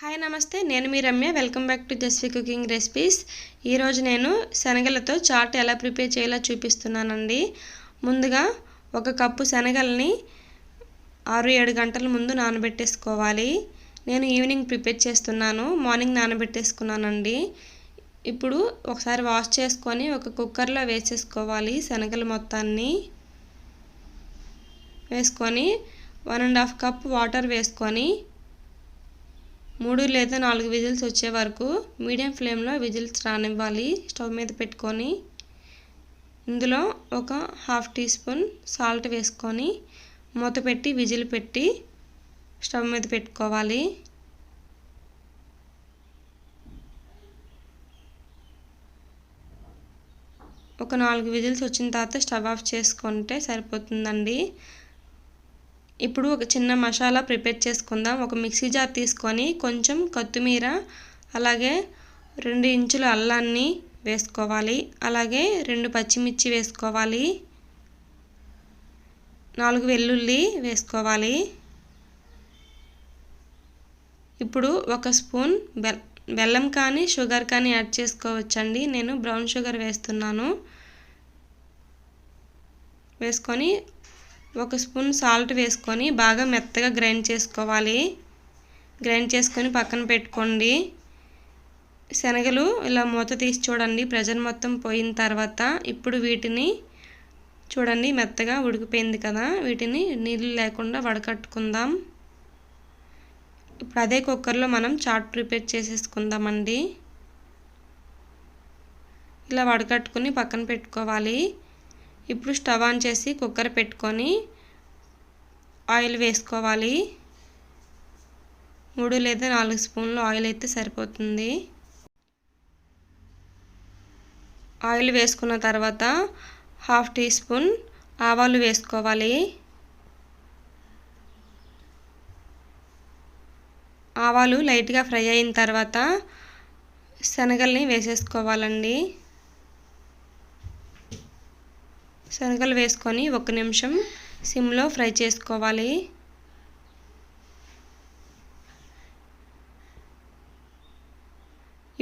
Hi నమస్తే, నేను మీ Ramya. Welcome back to Jasvi cooking recipes. ఈరోజు నేను శనగలతో చాట్ ఎలా ప్రిపేర్ చేయాలో చూపిస్తున్నానండి. ముందుగా 1 కప్పు శనగల్ని 6-7 గంటల ముందు నానబెట్టేసుకోవాలి. నేను ఈవినింగ్ ప్రిపేర్ చేస్తున్నాను, మార్నింగ్ నానబెట్టేసుకున్నానండి. ఇప్పుడు ఒకసారి వాష్ చేసుకొని ఒక కుక్కర్లో వేసేసుకోవాలి. శనగలు మొత్తాన్ని వేసుకొని 1.5 కప్ వాటర్ వేసుకొని 3 లేదా 4 విజిల్స్ వచ్చే వరకు మీడియం ఫ్లేమ్లో విజిల్స్ రానివ్వాలి. స్టవ్ మీద పెట్టుకొని ఇందులో ఒక 1/2 టీ స్పూన్ సాల్ట్ వేసుకొని మూత పెట్టి విజిల్ పెట్టి స్టవ్ మీద పెట్టుకోవాలి. ఒక 4 విజిల్స్ వచ్చిన తర్వాత స్టవ్ ఆఫ్ చేసుకుంటే సరిపోతుందండి. ఇప్పుడు ఒక చిన్న మసాలా ప్రిపేర్ చేసుకుందాం. ఒక మిక్సీ జార్ తీసుకొని కొంచెం కొత్తిమీర, అలాగే 2 ఇంచుల అల్లాన్ని వేసుకోవాలి. అలాగే 2 పచ్చిమిర్చి వేసుకోవాలి. 4 వెల్లుల్లి వేసుకోవాలి. ఇప్పుడు 1 స్పూన్ బెల్లం కానీ షుగర్ కానీ యాడ్ చేసుకోవచ్చండి. నేను బ్రౌన్ షుగర్ వేస్తున్నాను. వేసుకొని 1 స్పూన్ సాల్ట్ వేసుకొని బాగా మెత్తగా గ్రైండ్ చేసుకోవాలి. గ్రైండ్ చేసుకొని పక్కన పెట్టుకోండి. శనగలు ఇలా మూత తీసి చూడండి, ప్రెషర్ మొత్తం పోయిన తర్వాత ఇప్పుడు వీటిని చూడండి మెత్తగా ఉడికిపోయింది కదా, వీటిని నీళ్ళు లేకుండా వడకట్టుకుందాం. ఇప్పుడు అదే కుక్కర్లో మనం చాట్ ప్రిపేర్ చేసేసుకుందామండి. ఇలా వడకట్టుకుని పక్కన పెట్టుకోవాలి. ఇప్పుడు స్టవ్ ఆన్ చేసి కుక్కర్ పెట్టుకొని ఆయిల్ వేసుకోవాలి. 3 లేదా 4 స్పూన్లు ఆయిల్ అయితే సరిపోతుంది. ఆయిల్ వేసుకున్న తర్వాత 1/2 టీ స్పూన్ ఆవాలు వేసుకోవాలి. ఆవాలు లైట్గా ఫ్రై అయిన తర్వాత శనగల్ని వేసేసుకోవాలండి. శనగలు వేసుకొని 1 నిమిషం సిమ్లో ఫ్రై చేసుకోవాలి.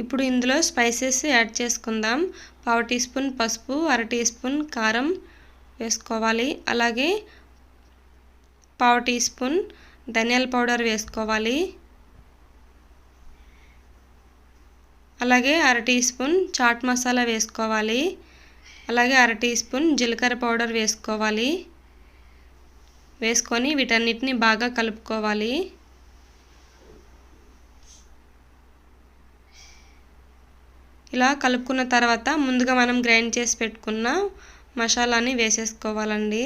ఇప్పుడు ఇందులో స్పైసెస్ యాడ్ చేసుకుందాం. 1/2 టీ స్పూన్ పసుపు, 1/2 టీ స్పూన్ కారం వేసుకోవాలి. అలాగే 1/2 టీ స్పూన్ ధనియాల పౌడర్ వేసుకోవాలి. అలాగే 1/2 టీ స్పూన్ చాట్ మసాలా వేసుకోవాలి. అలాగే 1/2 టీ స్పూన్ జీలకర్ర పౌడర్ వేసుకోవాలి. వేసుకొని వీటన్నిటిని బాగా కలుపుకోవాలి. ఇలా కలుపుకున్న తర్వాత ముందుగా మనం గ్రైండ్ చేసి పెట్టుకున్న మసాలాని వేసేసుకోవాలండి.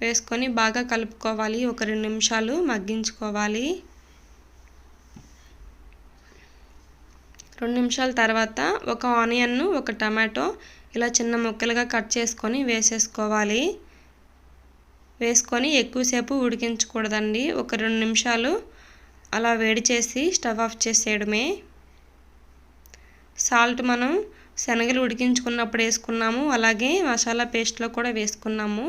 వేసుకొని బాగా కలుపుకోవాలి. ఒక 2 నిమిషాలు మగ్గించుకోవాలి. 2 నిమిషాల తర్వాత ఒక ఆనియన్, ఒక టమాటో ఇలా చిన్న ముక్కలుగా కట్ చేసుకొని వేసేసుకోవాలి. వేసుకొని ఎక్కువసేపు ఉడికించకూడదండి. ఒక 2 నిమిషాలు అలా వేడి చేసి స్టవ్ ఆఫ్ చేసేయడమే. సాల్ట్ మనం శనగలు ఉడికించుకున్నప్పుడు వేసుకున్నాము, అలాగే మసాలా పేస్ట్లో కూడా వేసుకున్నాము.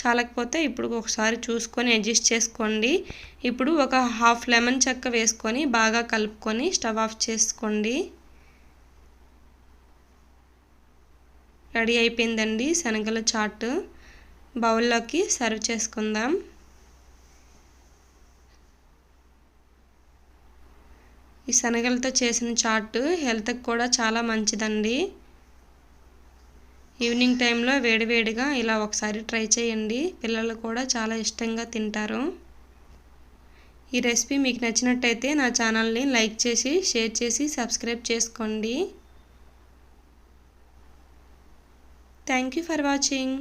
చాలకపోతే ఇప్పుడు ఒకసారి చూసుకొని అడ్జస్ట్ చేసుకోండి. ఇప్పుడు ఒక 1/2 లెమన్ చెక్క వేసుకొని బాగా కలుపుకొని స్టవ్ ఆఫ్ చేసుకోండి. రెడీ అయిపోయిందండి శనగల చాట్. బౌల్లోకి సర్వ్ చేసుకుందాం. ఈ శనగలతో చేసిన చాట్ హెల్త్కి కూడా చాలా మంచిదండి. ఈవినింగ్ టైంలో వేడివేడిగా ఇలా ఒకసారి ట్రై చేయండి. పిల్లలు కూడా చాలా ఇష్టంగా తింటారు. ఈ రెసిపీ మీకు నచ్చినట్టయితే నా ఛానల్ని లైక్ చేసి, షేర్ చేసి, సబ్స్క్రైబ్ చేసుకోండి. Thank you for watching.